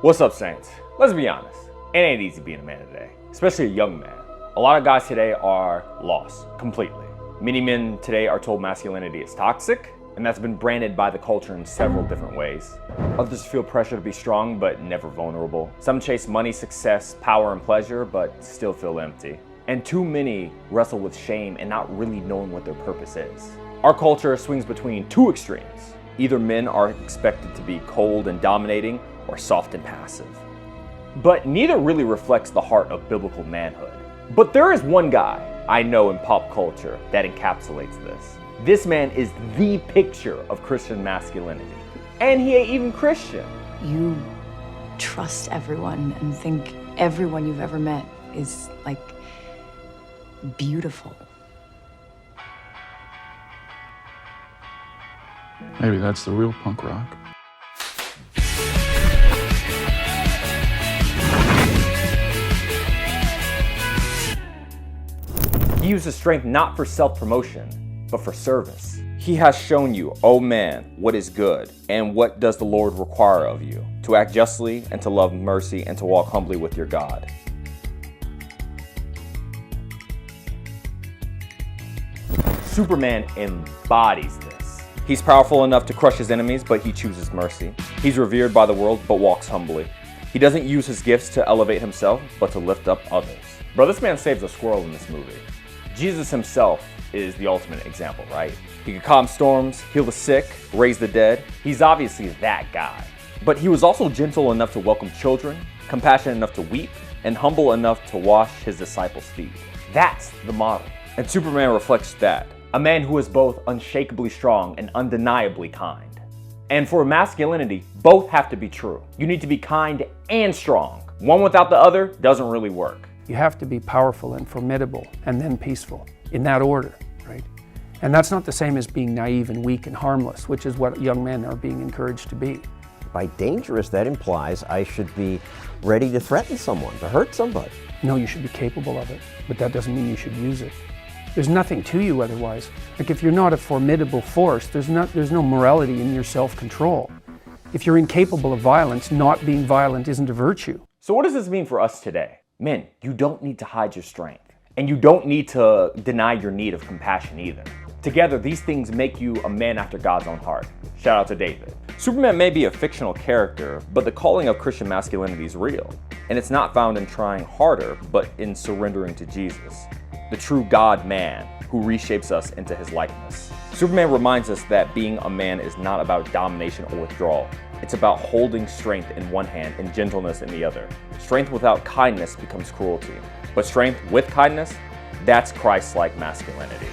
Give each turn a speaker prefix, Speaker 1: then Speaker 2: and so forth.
Speaker 1: What's up, Saints? Let's be honest, it ain't easy being a man today, especially a young man. A lot of guys today are lost completely. Many men today are told masculinity is toxic, and that's been branded by the culture in several different ways. Others feel pressure to be strong but never vulnerable. Some chase money, success, power, and pleasure but still feel empty. And too many wrestle with shame and not really knowing what their purpose is. Our culture swings between two extremes. Either men are expected to be cold and dominating or soft and passive. But neither really reflects the heart of biblical manhood. But there is one guy I know in pop culture that encapsulates this. This man is the picture of Christian masculinity. And he ain't even Christian.
Speaker 2: You trust everyone and think everyone you've ever met is, like, beautiful.
Speaker 3: Maybe that's the real punk rock.
Speaker 1: He uses strength not for self-promotion, but for service. He has shown you, oh man, what is good, and what does the Lord require of you? To act justly, and to love mercy, and to walk humbly with your God. Superman embodies this. He's powerful enough to crush his enemies, but he chooses mercy. He's revered by the world, but walks humbly. He doesn't use his gifts to elevate himself, but to lift up others. Bro, this man saves a squirrel in this movie. Jesus himself is the ultimate example, right? He could calm storms, heal the sick, raise the dead. He's obviously that guy. But he was also gentle enough to welcome children, compassionate enough to weep, and humble enough to wash his disciples' feet. That's the model. And Superman reflects that. A man who is both unshakably strong and undeniably kind. And for masculinity, both have to be true. You need to be kind and strong. One without the other doesn't really work.
Speaker 4: You have to be powerful and formidable and then peaceful, in that order, right? And that's not the same as being naive and weak and harmless, which is what young men are being encouraged to be.
Speaker 5: By dangerous, that implies I should be ready to threaten someone, to hurt somebody.
Speaker 4: No, you should be capable of it, but that doesn't mean you should use it. There's nothing to you otherwise. Like, if you're not a formidable force, there's no morality in your self-control. If you're incapable of violence, not being violent isn't a virtue.
Speaker 1: So what does this mean for us today? Men, you don't need to hide your strength. And you don't need to deny your need of compassion either. Together, these things make you a man after God's own heart. Shout out to David. Superman may be a fictional character, but the calling of Christian masculinity is real. And it's not found in trying harder, but in surrendering to Jesus, the true God-man who reshapes us into his likeness. Superman reminds us that being a man is not about domination or withdrawal. It's about holding strength in one hand and gentleness in the other. Strength without kindness becomes cruelty. But strength with kindness, that's Christ-like masculinity.